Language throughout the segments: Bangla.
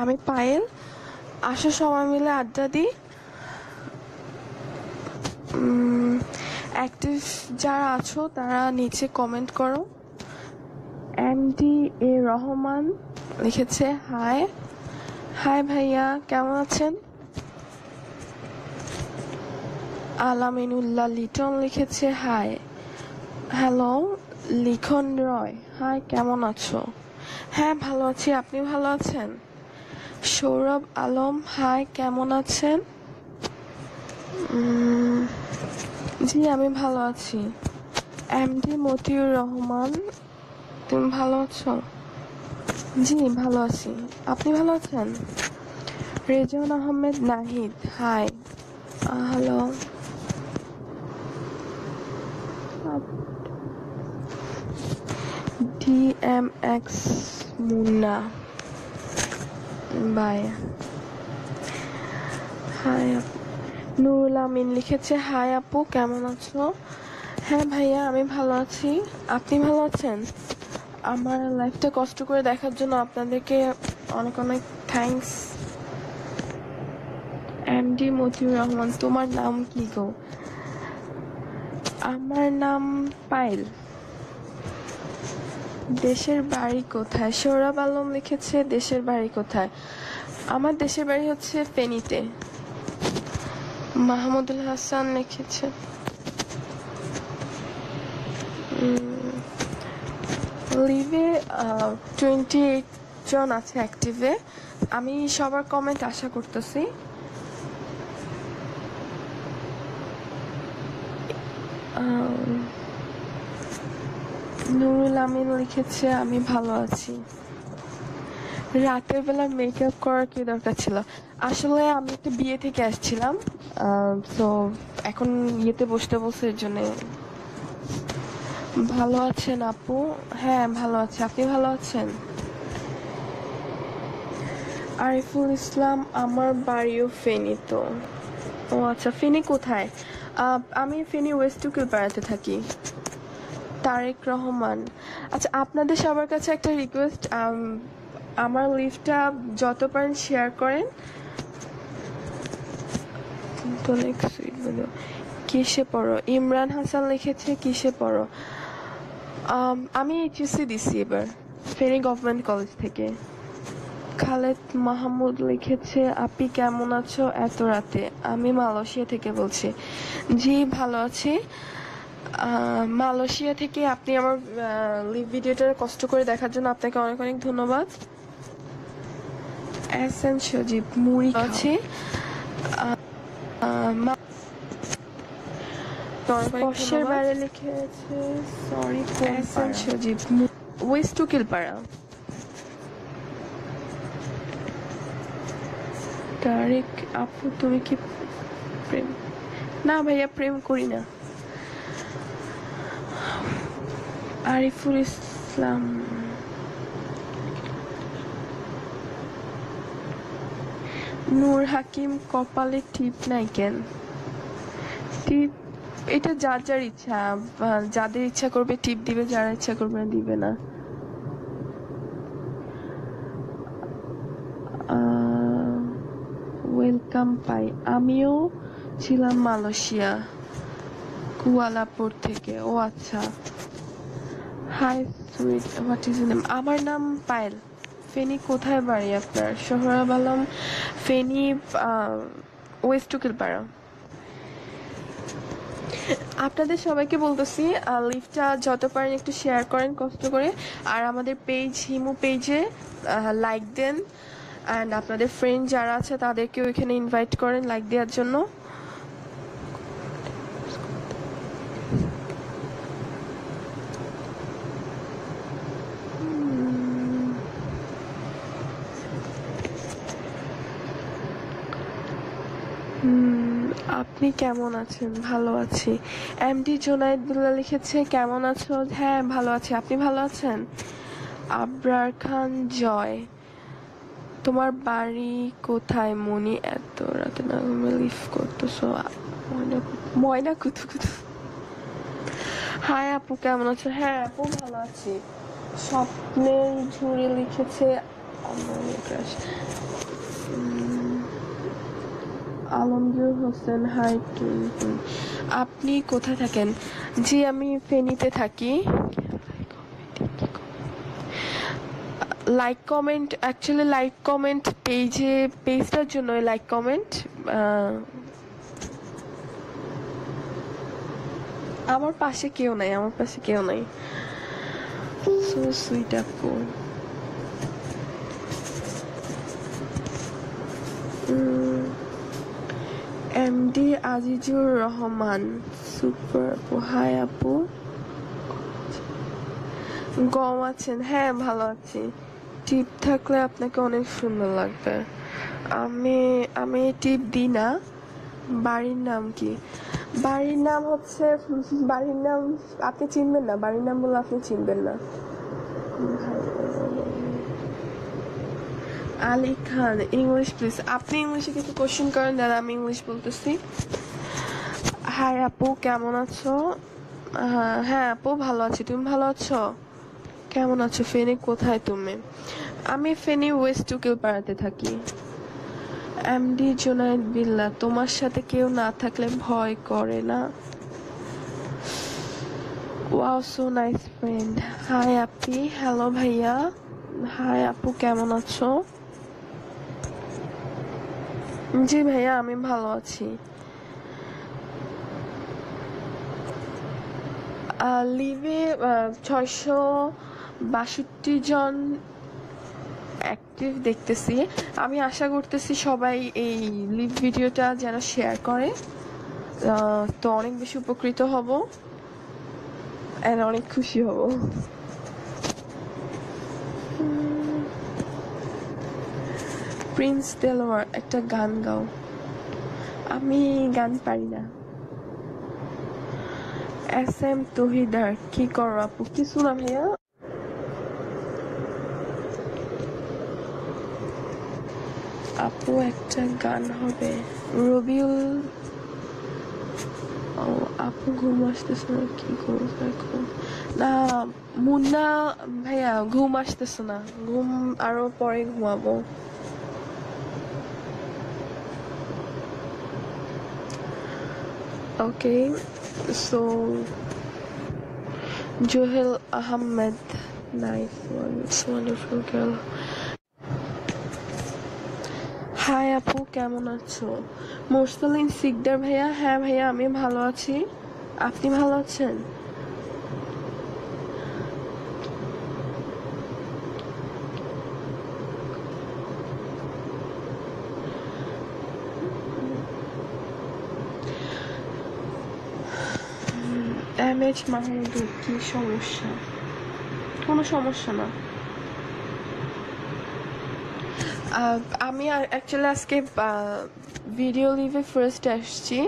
আমি পায়েল। আসো সবাই মিলে আড্ডা দিই। অ্যাক্টিভ যারা আছো তারা নিচে কমেন্ট করো। এমডি এ রহমান লিখেছে হাই। হাই ভাইয়া, কেমন আছেন? আলামিনুল্লাহ লিটন লিখেছে হাই। হ্যালো লিখন রয়, হাই, কেমন আছো? হ্যাঁ ভালো আছি, আপনি ভালো আছেন? সৌরভ আলম, হাই, কেমন আছেন? জি আমি ভালো আছি। এমডি মতিউর রহমান, তুমি ভালো আছো? জি ভালো আছি, আপনি ভালো আছেন? Rezon Ahmed Nahid, hi. Hello. DMX Munna, bye. Hi. Nurul Amin লিখেছে হাই আপু, কেমন আছো? হ্যাঁ ভাইয়া আমি ভালো আছি, আপনি ভালো আছেন? আমার লাইফটা কষ্ট করে দেখার জন্য আপনাদেরকে অনেক অনেক থ্যাঙ্কস। এমডি মতিউর রহমান, তোমার নাম কি গো? আমার নাম পায়েল। দেশের বাড়ি কোথায়? সৌরভ আলম লিখেছে দেশের বাড়ি কোথায়? আমার দেশের বাড়ি হচ্ছে ফেনীতে। মাহমুদুল হাসান লিখেছে লিভে 28 জন আছে অ্যাক্টিভে। আমি সবার কমেন্ট আশা করতেছি। নুরুল আমিন লিখেছে আমি ভালো আছি। রাতের বেলা মেকআপ করার কি দরকার ছিল? আসলে আমি একটা বিয়ে থেকে আসছিলাম, তো এখন ইয়েতে বসতে বলছে, এর জন্য। ভালো আছেন আপু? হ্যাঁ ভালো আছি, আপনি ভালো আছেন? আরিফুল ইসলাম, আমার বাড়িও ফেনী তো। ও আচ্ছা, ফেনী কোথায়? আমি ফেনী ওয়েস্ট টুকিলপাড়াতে থাকি। তারেক রহমান, আচ্ছা আপনাদের সবার কাছে একটা রিকোয়েস্ট, আমার লিস্টটা যত পারেন শেয়ার করেন। কিসে পড়ো? ইমরান হাসান লিখেছে কিসে পড়ো? আমি এইচএসসি দিছি এবার, ফেনী গভর্নমেন্ট কলেজ থেকে। খালেদ মাহমুদ লিখেছে আপনি কেমন আছো এত রাতে? আমি মালয়েশিয়া থেকে বলছি। জি ভালো আছি। মালয়েশিয়া থেকে আপনি আমার লিভ ভিডিওটা কষ্ট করে দেখার জন্য আপনাকে অনেক অনেক ধন্যবাদ। এস এন সজীব, মুড়ি আছে। কষ্টের বাইরে লিখেছে সরি। এস এন সজীব, ওয়েস্ট টুকিলপাড়া। তারেক আপু, তুমি কি প্রেম? না ভাইয়া, প্রেম করি না। আরিফুল ইসলাম, নূর হাকিম, কপালে টিপ নাই কেন? টিপ এটা যার যার ইচ্ছা, যাদের ইচ্ছা করবে টিপ দিবে, যারা ইচ্ছা করবে দিবে না। ওয়েলকাম পাই। আমিও ছিলাম মালয়েশিয়া, কুয়ালাপুর থেকে। ও আচ্ছা। Hi sweet, what is name? আমার নাম পায়েল। ফেনী কোথায় বাড়ি আপনার? সোহরাব আলম, ফেনী ওয়েস্ট টুকিলপাড়া। আপনাদের সবাইকে বলতেছি লিফটটা যত পারেন একটু শেয়ার করেন কষ্ট করে, আর আমাদের পেজ হিমু পেজে লাইক দেন, অ্যান্ড আপনাদের ফ্রেন্ড যারা আছে তাদেরকেও এখানে ইনভাইট করেন লাইক দেওয়ার জন্য। আপনি কেমন আছেন? ভালো আছি। এমডি জোনায়েদুল্লাহ লিখেছে কেমন আছো? হ্যাঁ ভালো আছি, আপনি ভালো আছেন? আবরার খান জয়, তোমার বাড়ি কোথায় মনি? এত রাতে না লিফ করতেছো? ময়না কুতু কুতু। হাই আপু, কেমন আছো? হ্যাঁ আপু ভালো আছি। স্বপ্নের ঝুড়ি লিখেছে ক্রাশ। আলমগীর হোসেন, হাই টুনটুন। আপনি কোথায় থাকেন? জি আমি ফেনীতে থাকি। Like comment, actually like comment পেজটার জন্য লাইক কমেন্ট। আমার পাশে কেউ নাই। সো সুইট আপু। এমডি আজিজুর রহমান, সুপার আপু। হাই আপু, গম আছেন? হ্যাঁ ভালো আছি। টিপ থাকলে আপনাকে অনেক সুন্দর লাগবে। আমি টিপ দিই না। বাড়ির নাম কি? বাড়ির নাম আপনি চিনবেন না। বাড়ির নাম বলে আপনি চিনবেন না। Ali Khan, English please. আপনি ইংলিশে কিছু কোশ্চেন করেন, দাদা আমি ইংলিশ বলতেছি। হাই আপু, কেমন আছো? হ্যাঁ আপু ভালো আছি, তুমি ভালো আছো? কেমন আছো? ফেনী কোথায় তুমি? আমি ফেনী ওয়েস্ট উকিলপাড়াতে থাকি। এমডি জুনায়েদ বিল্লাহ, তোমার সাথে কেউ না থাকলে ভয় করে না? Wow, so nice friend. Hi আপি, হ্যালো ভাইয়া। হাই আপু, কেমন আছো? জি ভাইয়া আমি ভালো আছি। লিভে 662 জন অ্যাক্টিভ দেখতেছি। আমি আশা করতেছি সবাই এই লিভ ভিডিওটা যেন শেয়ার করে, তো অনেক বেশি উপকৃত হব এন্ড অনেক খুশি হব। প্রিন্স দেলোয়ার, একটা গান গাও। আমি গান পারি না। এস এম তহিদার, কি করো আপু? কিছু না ভাইয়া। আপু একটা গান হবে। রবিউল, ও আপু ঘুম আসতেছে না, কি করবো এখন? না মুন্না ভাইয়া, ঘুম আসতেছে না, ঘুম আরো পরে ঘুমাবো। Okay, so Johel Ahmed, nice one, it's wonderful girl. Hi আপু, কেমন আছো? মোরসালিন সিকদার ভাইয়া, হ্যাঁ ভাইয়া আমি ভালো আছি, আপনি ভালো আছেন? এমএচ মাহমুদুর, কি সমস্যা? কোনো সমস্যা না। আমি অ্যাকচুয়ালি আজকে ভিডিও লিভে ফার্স্ট আসছি।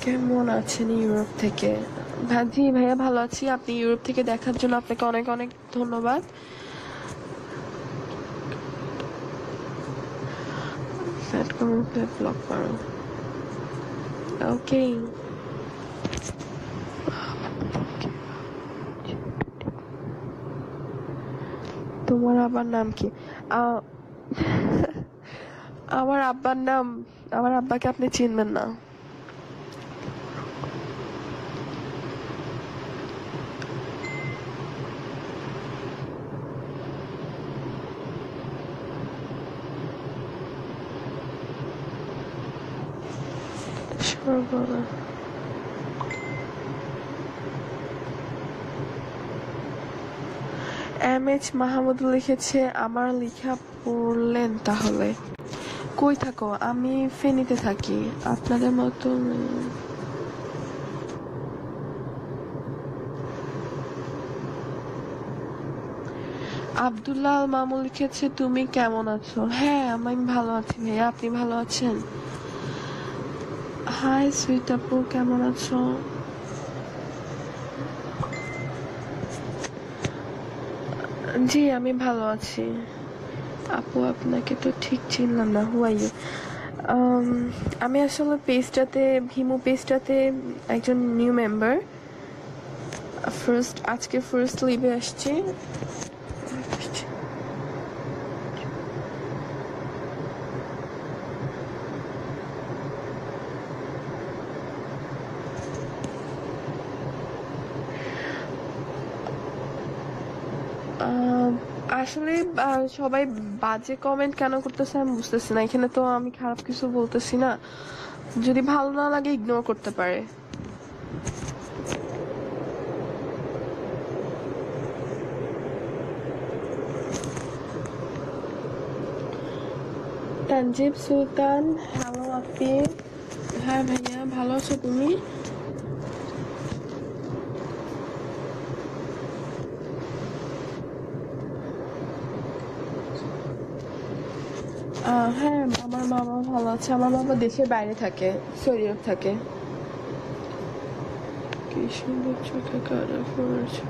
কেমন আছেন ইউরোপ থেকে? জি ভাইয়া ভালো আছি। আপনি ইউরোপ থেকে দেখার জন্য আপনাকে অনেক অনেক ধন্যবাদ। সেট করো, ব্লক করো। ওকে, তোমার আবার নাম কি? আমার আব্বাকে আপনি চিনবেন না। এমএচ মাহমুদুল লিখেছে, আমার লেখা পড়লেন তাহলে? কই থাকো? আমি ফেনীতে থাকি, আপনাদের মতো। আব্দুল্লাহ মামুন লিখেছে, তুমি কেমন আছো? হ্যাঁ আমি ভালো আছি ভাইয়া, আপনি ভালো আছেন? হাই সুইট আপু, কেমন আছো? জি আমি ভালো আছি। আপু আপনাকে তো ঠিক চিনলাম না, হু আর ইউ? আমি আসলে ভিমো পেজটাতে একজন নিউ মেম্বার। আজকে ফার্স্ট লিভে আসছি। আসলে সবাই বাজে কমেন্ট কেন করতেছে আমি বুঝতেছি না। এখানে তো আমি খারাপ কিছু বলতেছি না। যদি ভালো না লাগে ইগনোর করতে পারে। তানজিব সুলতান, হ্যালো আপি। হ্যাঁ ভাইয়া, ভালো আছো তুমি? হ্যাঁ, আমার মামা ভালো আছে। আমার বাবা দেশের বাইরে থাকে, সৌদিতে থাকে। কি সুন্দর চোখে কাটা পড়েছে।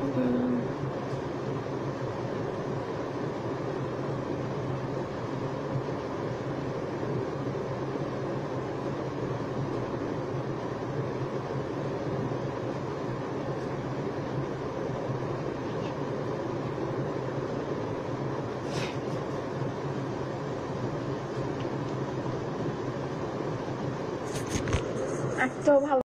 একটাও ভালো